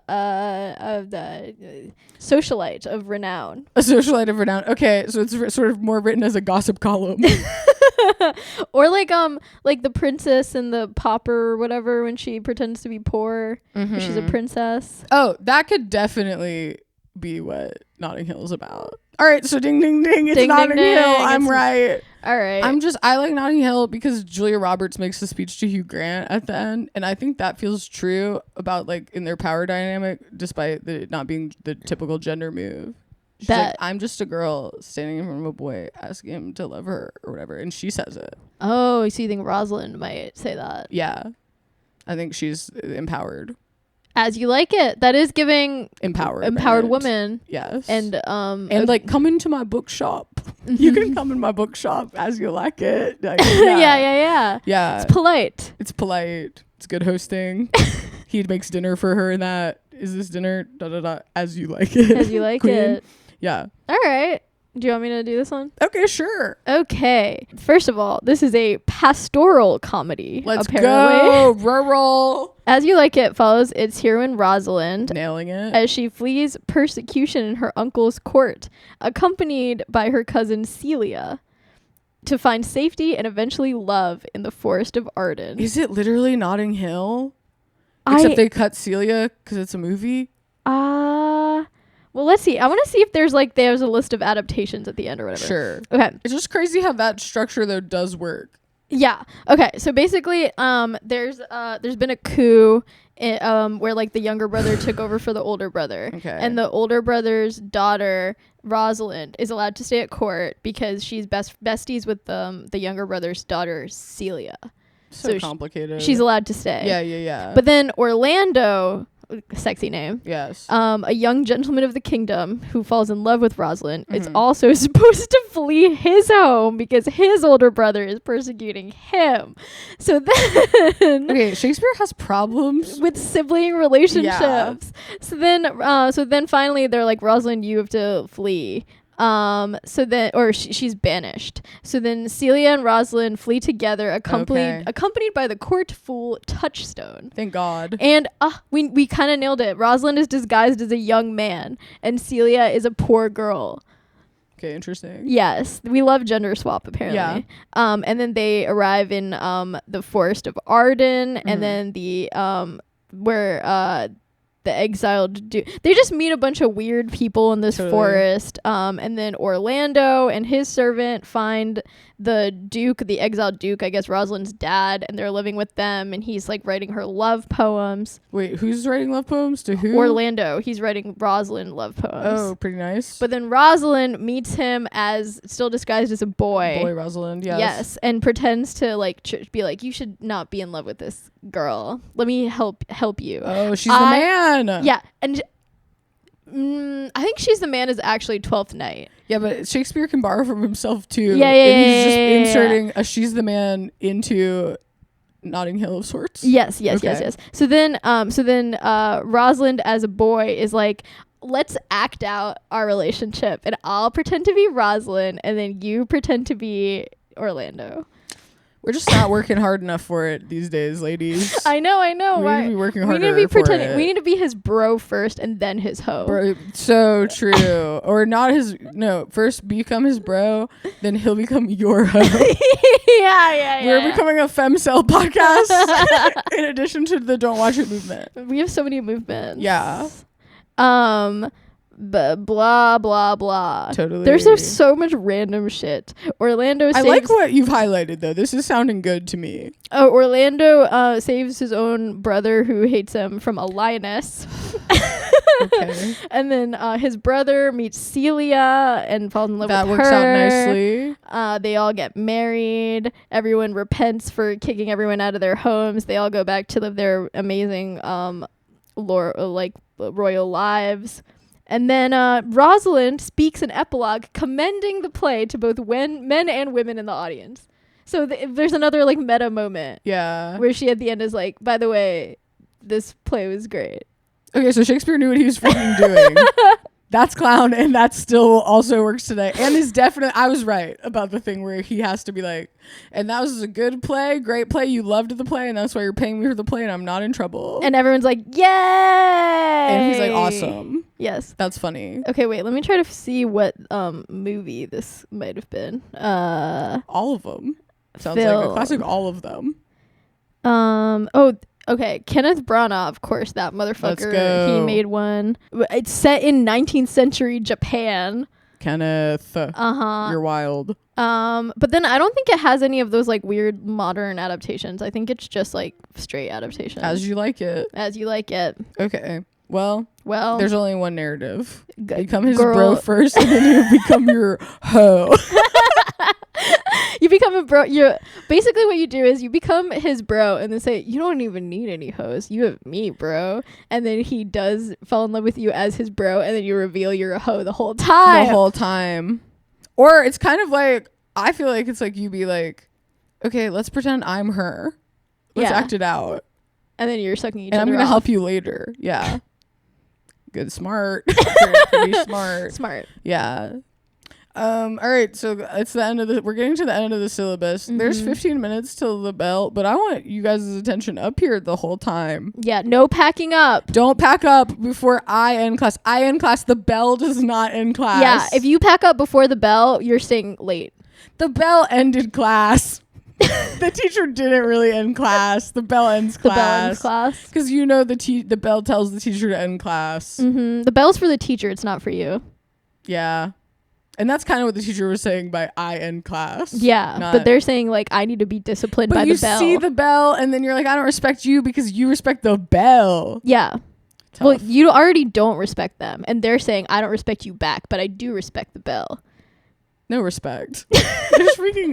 socialite of renown. A socialite of renown. Okay, so it's sort of more written as a gossip column. Or like the princess and the pauper or whatever, when she pretends to be poor. Mm-hmm. She's a princess. Oh, that could definitely be what Notting Hill is about. All right, so ding ding ding, it's Notting Hill. I'm right. All right. I like Notting Hill because Julia Roberts makes the speech to Hugh Grant at the end, and I think that feels true about like in their power dynamic, despite it not being the typical gender move. She's like, I'm just a girl standing in front of a boy asking him to love her or whatever, and she says it. Oh, so you think Rosalind might say that? Yeah, I think she's empowered. As You Like It. That is giving empowered woman. Yes. And like, come into my bookshop. You can come in my bookshop as you like it. Like, yeah. Yeah. It's polite. It's polite. It's good hosting. He makes dinner for her, and that is this dinner. Da da da. As you like it. As you like Queen. it. Yeah. All right. Do you want me to do this one? Okay, sure. Okay. First of all, this is a pastoral comedy. Let's apparently. go. Rural. As You Like It follows its heroine Rosalind. Nailing it. As she flees persecution in her uncle's court, accompanied by her cousin Celia, to find safety and eventually love in the forest of Arden. Is it literally Notting Hill? Except they cut Celia because it's a movie? Well, let's see. I want to see if there's a list of adaptations at the end or whatever. Sure. Okay. It's just crazy how that structure though does work. Yeah. Okay. So basically, there's been a coup, where like the younger brother took over for the older brother. Okay. And the older brother's daughter, Rosalind, is allowed to stay at court because she's besties with the younger brother's daughter, Celia. So complicated. She's allowed to stay. Yeah. But then Orlando, sexy name. Yes. A young gentleman of the kingdom who falls in love with Rosalind is also supposed to flee his home because his older brother is persecuting him. So then, okay, Shakespeare has problems with sibling relationships. Yeah. So then finally they're like, Rosalind, you have to flee. She's banished. So then Celia and Rosalind flee together, accompanied by the court fool Touchstone. Thank God. And we kind of nailed it. Rosalind is disguised as a young man, and Celia is a poor girl. Okay, interesting. Yes, we love gender swap apparently. Yeah. And then they arrive in the forest of Arden, and then the exiled duke. They just meet a bunch of weird people in this forest. And then Orlando and his servant find the duke, the exiled duke, I guess Rosalind's dad, and they're living with them, and he's like writing her love poems. Wait, who's writing love poems to who? Orlando. He's writing Rosalind love poems. Oh, pretty nice. But then Rosalind meets him as still disguised as a boy. Boy Rosalind, yes. Yes, and pretends to be like, you should not be in love with this girl. Let me help you. Oh, she's the man. Yeah, and I think She's the Man is actually 12th Night. Yeah, but Shakespeare can borrow from himself too. Yeah. And he's just inserting a She's the Man into Notting Hill of sorts. Yes. So then Rosalind as a boy is like, let's act out our relationship, and I'll pretend to be Rosalind, and then you pretend to be Orlando. We're just not working hard enough for it these days, ladies. I know. We need to be working harder. We need to be pretending. We need to be his bro first, and then his hoe. Bro, so true. Or not his. No, first become his bro, then he'll become your hoe. Yeah. We're becoming a femcel podcast. In addition to the Don't Watch It movement. We have so many movements. Yeah. blah blah blah. Totally. There's so much random shit. Orlando saves, I like what you've highlighted though. This is sounding good to me. Orlando saves his own brother who hates him from a lioness. Okay. And then his brother meets Celia and falls in love with her. That works out nicely. They all get married. Everyone repents for kicking everyone out of their homes. They all go back to live their amazing royal lives. And then Rosalind speaks an epilogue commending the play to both men and women in the audience. So there's another like meta moment. Yeah. Where she at the end is like, by the way, this play was great. Okay, so Shakespeare knew what he was freaking doing. That's clown, and that still also works today. And is definitely, I was right about the thing where he has to be like, and that was a good play, great play, you loved the play, and that's why you're paying me for the play, and I'm not in trouble. And everyone's like, yay! And he's like, awesome. Yes. That's funny. Okay, wait, let me try to see what movie this might have been. All of them. Sounds like a classic all of them. Okay, Kenneth Branagh, of course, that motherfucker. Let's go. He made one. It's set in 19th century Japan. Kenneth. You're wild. But then I don't think it has any of those like weird modern adaptations. I think it's just like straight adaptation. As you like it. As you like it. Okay. Well, there's only one narrative. Become his girl. bro first, and then you become your hoe. You become a bro. You basically what you do is you become his bro and then say, you don't even need any hoes. You have me, bro. And then he does fall in love with you as his bro, and then you reveal you're a hoe the whole time. Or it's kind of like, I feel like it's like you be like, okay, let's pretend I'm her. Let's act it out. And then you're sucking each other other I'm going to off. help you later. Yeah. Good. Smart. Pretty smart. Smart. Yeah. All right, so it's the end of we're getting to the end of the syllabus. There's 15 minutes till the bell, but I want you guys' attention up here the whole time. Yeah, no packing up. Don't pack up before I end class. I end class. The bell does not end class. Yeah, if you pack up before the bell, you're staying late. The bell ended class. The teacher didn't really end class. The bell ends class. The bell ends class. Because you know the bell tells the teacher to end class. The bell's for the teacher. It's not for you. Yeah. And that's kind of what the teacher was saying by I end class. Yeah, but they're saying like I need to be disciplined by the bell. But you see the bell and then you're like, I don't respect you because you respect the bell. Yeah. Tough. Well, you already don't respect them. And they're saying I don't respect you back, but I do respect the bell. No respect.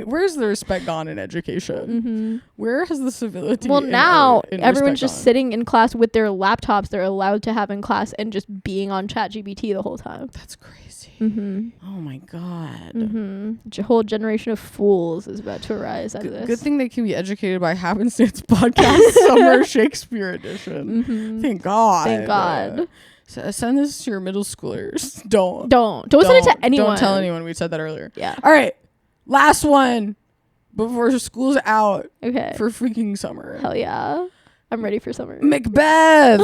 Where's the respect gone in education? Where has the civility? Well, now everyone's just sitting in class with their laptops they're allowed to have in class and just being on ChatGPT the whole time. That's crazy. Oh my god. A whole generation of fools is about to arise out of this. Good thing they can be educated by Happenstance Podcast Summer Shakespeare Edition. Thank God. Thank God. Send this to your middle schoolers. Don't send it to anyone. Don't tell anyone. We said that earlier. Yeah. All right. Last one before school's out. Okay. For freaking summer. Hell yeah. I'm ready for summer. Macbeth.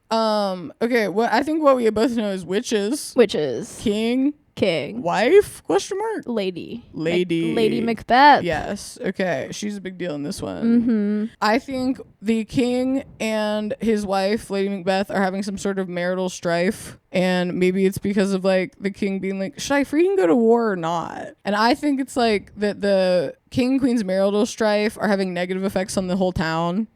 Okay. I think what we both know is witches. King. Wife? Question mark. Lady Macbeth. Yes. Okay. She's a big deal in this one. I think the king and his wife, Lady Macbeth, are having some sort of marital strife. And maybe it's because of like the king being like, should I freaking go to war or not? And I think it's like that the king and queen's marital strife are having negative effects on the whole town.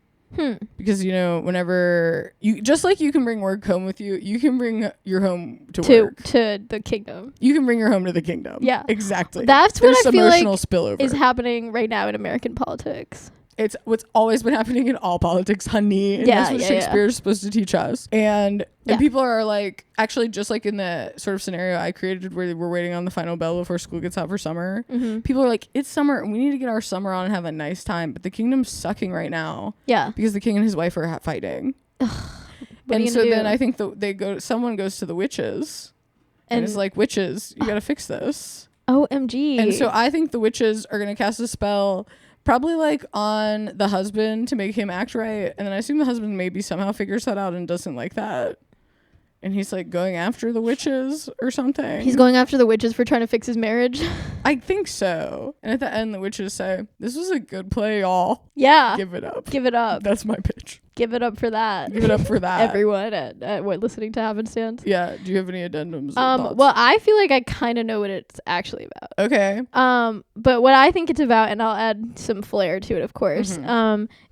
Because whenever you just like you can bring work home with you, you can bring your home to work to the kingdom. You can bring your home to the kingdom. Yeah, exactly. That's what I feel like spillover is happening right now in American politics. It's what's always been happening in all politics, honey. And that's what Shakespeare is supposed to teach us. And people are like, actually, just like in the sort of scenario I created where we're waiting on the final bell before school gets out for summer. People are like, it's summer and we need to get our summer on and have a nice time. But the kingdom's sucking right now. Yeah. Because the king and his wife are fighting. And so then I think someone goes to the witches and is like, witches, you got to fix this. OMG. And so I think the witches are going to cast a spell probably like on the husband to make him act right. And then I assume the husband maybe somehow figures that out and doesn't like that. And he's like going after the witches or something. He's going after the witches for trying to fix his marriage. I think so. And at the end, the witches say, this was a good play, y'all. Yeah. Give it up. Give it up. That's my pitch. Give it up for that. Give it up for that. Everyone at what listening to Happenstance. Yeah. Do you have any addendums? Well, I feel like I kind of know what it's actually about. Okay. But what I think it's about, and I'll add some flair to it, of course,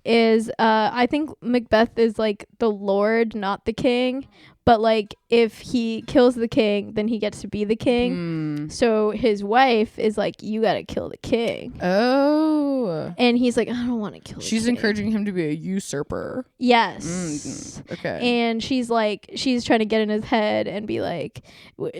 is I think Macbeth is like the lord, not the king. But like if he kills the king, then he gets to be the king. So his wife is like, you gotta kill the king. Oh. And he's like, I don't want to kill the king. She's encouraging him to be a usurper. Yes. Okay. And she's trying to get in his head and be like,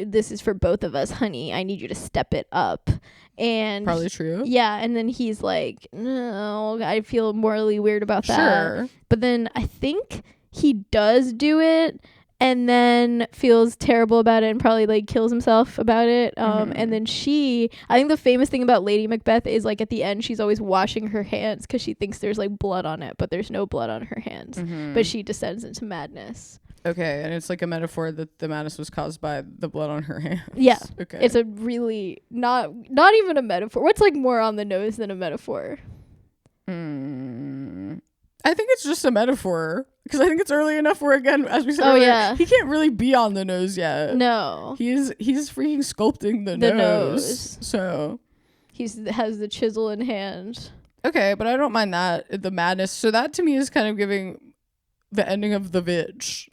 this is for both of us, honey. I need you to step it up. And probably true. Yeah. And then he's like, no, I feel morally weird about that. Sure. But then I think he does do it. And then feels terrible about it and probably like kills himself about it. And then I think the famous thing about Lady Macbeth is like at the end, she's always washing her hands because she thinks there's like blood on it, but there's no blood on her hands. But she descends into madness. Okay. And it's like a metaphor that the madness was caused by the blood on her hands. Yeah. Okay. It's a really not even a metaphor. What's like more on the nose than a metaphor? I think it's just a metaphor because I think it's early enough where, again, as we said earlier, he can't really be on the nose yet. No, he's freaking sculpting the nose. So he has the chisel in hand. Okay, but I don't mind that, the madness. So that to me is kind of giving the ending of The Witch.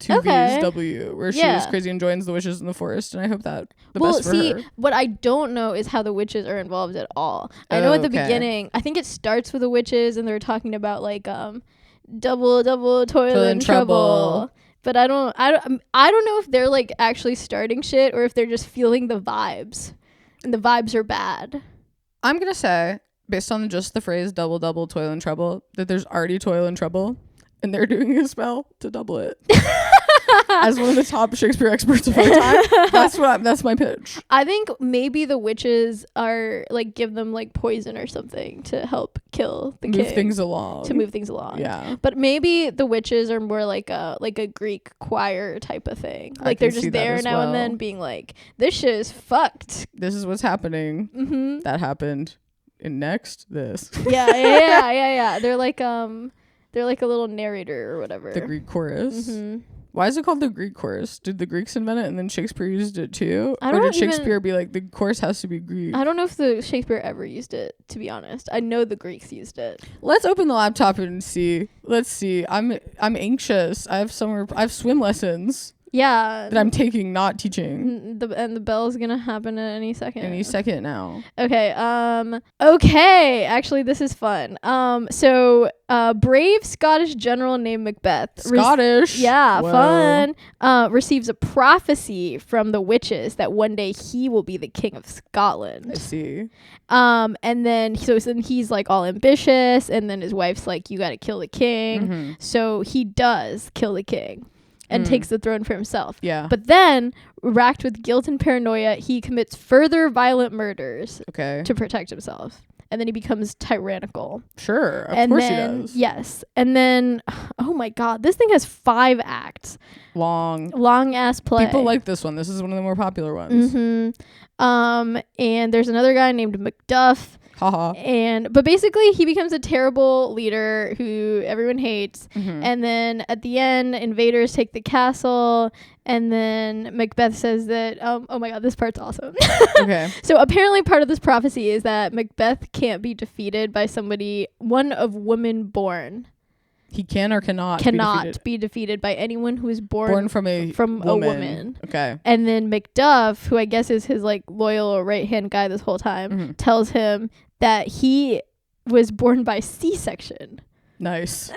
2 V's W, where she is crazy and joins the witches in the forest, and I hope that the best for her. What I don't know is how the witches are involved at all. I know at the beginning, I think it starts with the witches, and they're talking about like double toil and trouble. But I don't know if they're like actually starting shit or if they're just feeling the vibes, and the vibes are bad. I'm gonna say, based on just the phrase double toil and trouble, that there's already toil and trouble. And they're doing a spell to double it. As one of the top Shakespeare experts of our time, that's my pitch. I think maybe the witches are like give them like poison or something to help kill the king. Move things along. To move things along. Yeah. But maybe the witches are more like a Greek choir type of thing. Like they're just there now and then being like, this shit is fucked. This is what's happening. That happened. And next, this. Yeah. They're like a little narrator or whatever. The Greek chorus. Why is it called the Greek chorus? Did the Greeks invent it and then Shakespeare used it too? Or did Shakespeare be like, the chorus has to be Greek? I don't know if the Shakespeare ever used it, to be honest. I know the Greeks used it. Let's open the laptop and see. Let's see. I'm anxious. I have swim lessons. Yeah. That I'm taking, not teaching. And the bell's gonna happen at any second. Any second now. Okay. Okay. Actually, this is fun. So brave Scottish general named Macbeth. Scottish. Whoa. Fun. Receives a prophecy from the witches that one day he will be the king of Scotland. I see. Sure. Of course he does. Yes. And then, oh my God, this thing has 5 acts. Long ass play. People like this one. This is one of the more popular ones. And there's another guy named Macduff. But basically he becomes a terrible leader who everyone hates. And then at the end, invaders take the castle, and then Macbeth says that oh my God, this part's awesome. Okay. So apparently part of this prophecy is that Macbeth can't be defeated by one of woman born. He can or cannot be defeated by anyone who is born from a woman. Okay. And then Macduff, who I guess is his like loyal right hand guy this whole time, tells him that he was born by C-section. Nice.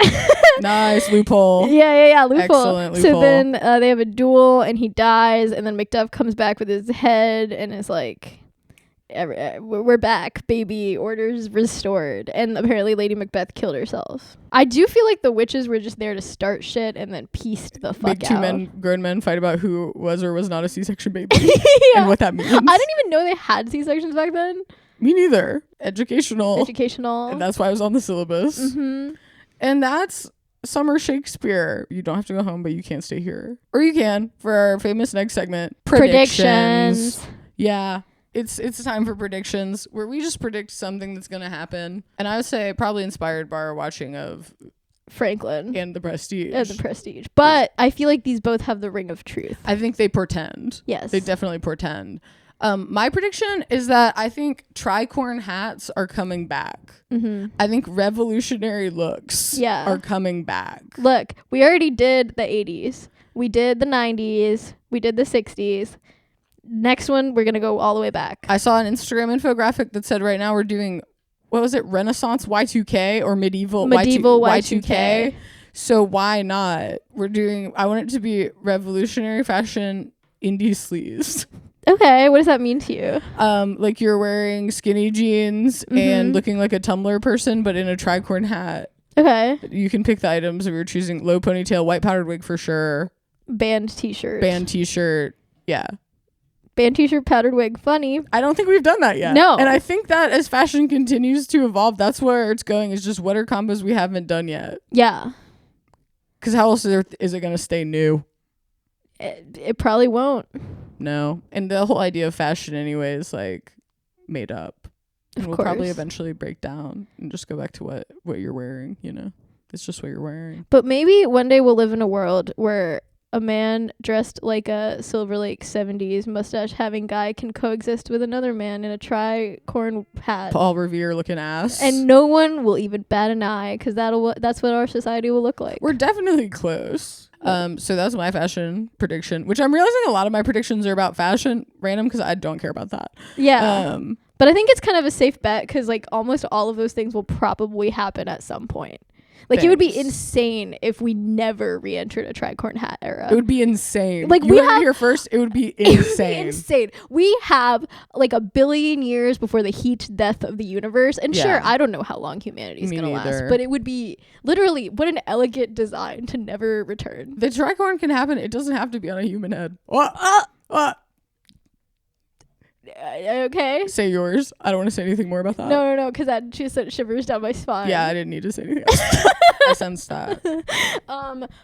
Nice loophole. Yeah, loophole. Excellent loophole. So then they have a duel and he dies, and then Macduff comes back with his head and is like, we're back, baby, orders restored. And apparently Lady Macbeth killed herself. I do feel like the witches were just there to start shit and then pieced the fuck out. Make 2 grown men fight about who was or was not a C-section baby. And what that means. I didn't even know they had C-sections back then. Me neither. Educational. And that's why I was on the syllabus. And that's summer Shakespeare. You don't have to go home, but you can't stay here. Or you can for our famous next segment. Predictions. Yeah. It's time for predictions, where we just predict something that's going to happen. And I would say probably inspired by our watching of Franklin and the Prestige. But I feel like these both have the ring of truth. I think they portend. Yes. They definitely portend. My prediction is that I think tricorn hats are coming back. Mm-hmm. I think revolutionary looks are coming back. Look, we already did the 80s. We did the 90s. We did the 60s. Next one, we're going to go all the way back. I saw an Instagram infographic that said right now we're doing, what was it, Renaissance Y2K or medieval Y2K. So why not? I want it to be revolutionary fashion indie sleeves. Okay, what does that mean to you? Like you're wearing skinny jeans and looking like a Tumblr person, but in a tricorn hat. Okay. You can pick the items if you're choosing low ponytail, white powdered wig for sure. Band t-shirt. Yeah. Band t-shirt, powdered wig, funny. I don't think we've done that yet. No. And I think that as fashion continues to evolve, that's where it's going, is just what are combos we haven't done yet. Yeah. Because how else is it going to stay new? It probably won't. No. And the whole idea of fashion anyway is like made up. And we'll probably eventually break down and just go back to what you're wearing, you know? It's just what you're wearing. But maybe one day we'll live in a world where a man dressed like a Silver Lake 70s mustache having guy can coexist with another man in a tricorn hat. Paul Revere looking ass. And no one will even bat an eye because that's what our society will look like. We're definitely close. So that's my fashion prediction, which I'm realizing a lot of my predictions are about fashion, random, because I don't care about that. Yeah. But I think it's kind of a safe bet because like almost all of those things will probably happen at some point. Like, it would be insane if we never re-entered a tricorn hat era. It would be insane. Like, you heard it here first. It would be insane. Insane. We have like 1 billion years before the heat death of the universe. And sure, I don't know how long humanity is going to last. But it would be literally, what an elegant design to never return. The tricorn can happen. It doesn't have to be on a human head. Okay. Say yours. I don't want to say anything more about that. No, because that just sent shivers down my spine. Yeah, I didn't need to say anything else. I sensed that.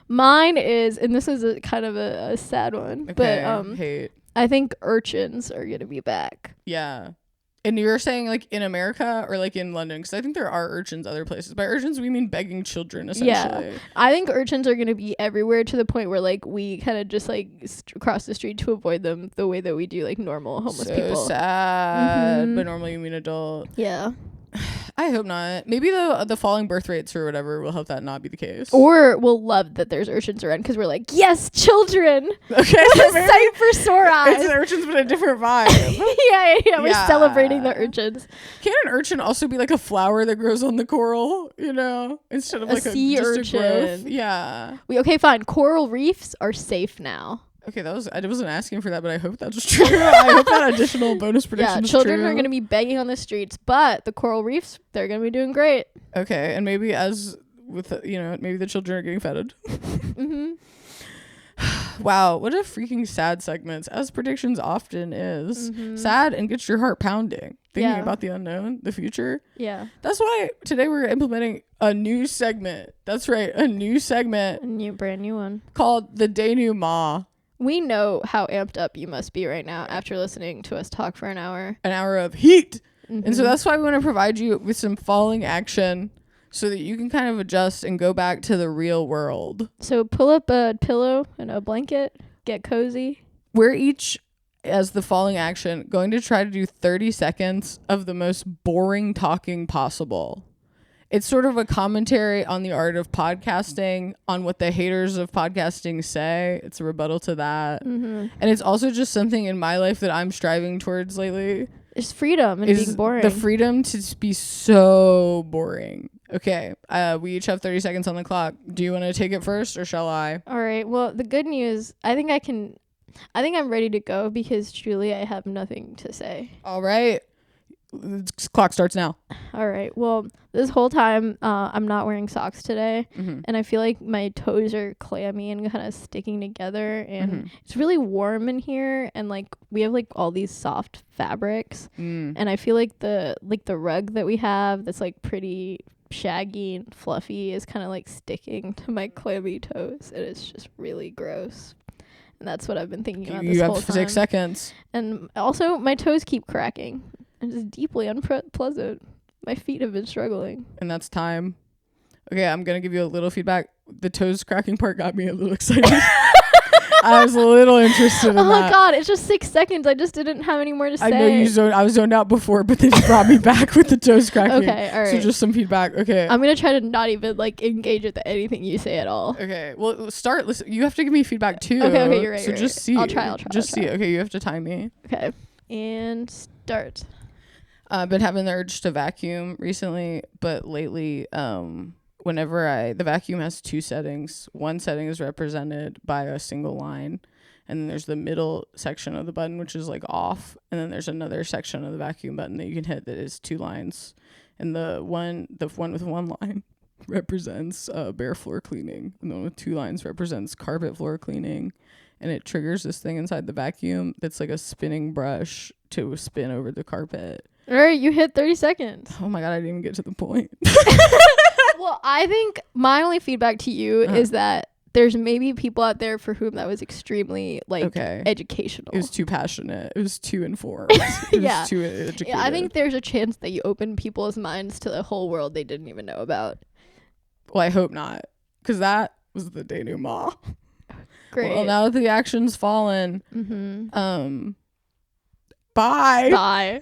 Mine is, and this is a kind of a sad one, okay, but I think urchins are gonna be back. Yeah. And you're saying like in America or like in London? Because I think there are urchins other places. By urchins, we mean begging children, essentially. Yeah. I think urchins are going to be everywhere to the point where like we kind of just like cross the street to avoid them the way that we do like normal homeless people. So sad. But normally you mean adult. Yeah. I hope not. Maybe the falling birth rates or whatever will help that not be the case. Or we'll love that there's urchins around because we're like, yes, children. Okay, so sight for sore eyes. It's urchins, but a different vibe. yeah. We're celebrating the urchins. Can an urchin also be like a flower that grows on the coral? You know, instead of like a sea urchin. A growth? Yeah. Okay, fine. Coral reefs are safe now. Okay, I wasn't asking for that, but I hope that's true. I hope that additional bonus prediction is true. Yeah, children are going to be begging on the streets, but the coral reefs, they're going to be doing great. Okay, and maybe maybe the children are getting feted. Wow, what a freaking sad segment, as predictions often is. Sad and gets your heart pounding. Thinking about the unknown, the future. Yeah. That's why today we're implementing a new segment. That's right, a new segment. Brand new one. Called the Denouement. We know how amped up you must be right now after listening to us talk for an hour. An hour of heat. And so that's why we want to provide you with some falling action so that you can kind of adjust and go back to the real world. So pull up a pillow and a blanket, get cozy. We're each, as the falling action, going to try to do 30 seconds of the most boring talking possible. It's sort of a commentary on the art of podcasting, on what the haters of podcasting say. It's a rebuttal to that. And it's also just something in my life that I'm striving towards lately. It's freedom and being boring. The freedom to be so boring. Okay, we each have 30 seconds on the clock. Do you want to take it first or shall I? All right. Well, the good news, I think I'm ready to go because truly I have nothing to say. All right. The clock starts now. All right. Well, this whole time I'm not wearing socks today, and I feel like my toes are clammy and kind of sticking together, and it's really warm in here, and like we have like all these soft fabrics, and I feel like the rug that we have that's like pretty shaggy and fluffy is kind of like sticking to my clammy toes, and it's just really gross. And that's what I've been thinking about this whole time. You have 6 seconds. And also my toes keep cracking. And it's deeply unpleasant. My feet have been struggling. And that's time. Okay, I'm gonna give you a little feedback. The toes cracking part got me a little excited. I was a little interested in that. Oh my god, it's just 6 seconds. I just didn't have any more to say. I know I was zoned out before, but then you brought me back with the toes cracking. Okay, all right. So just some feedback. Okay. I'm gonna try to not even like engage with anything you say at all. Okay. Well, start. Listen, you have to give me feedback too. Okay, you're right. So you're just right. see. I'll try. Just see. Okay, you have to time me. Okay. And start. I've been having the urge to vacuum recently, but lately, whenever the vacuum has 2 settings. One setting is represented by a single line, and then there's the middle section of the button, which is like off, and then there's another section of the vacuum button that you can hit that is 2 lines, and the one with 1 line represents bare floor cleaning, and the one with 2 lines represents carpet floor cleaning, and it triggers this thing inside the vacuum that's like a spinning brush to spin over the carpet. All right, you hit 30 seconds. Oh my god, I didn't even get to the point. Well, I think my only feedback to you is that there's maybe people out there for whom that was extremely educational. It was too passionate. It was too informed. It was too educated. Yeah, I think there's a chance that you open people's minds to the whole world they didn't even know about. Well, I hope not, because that was the denouement. Great. Well, now that the action's fallen, bye. Bye.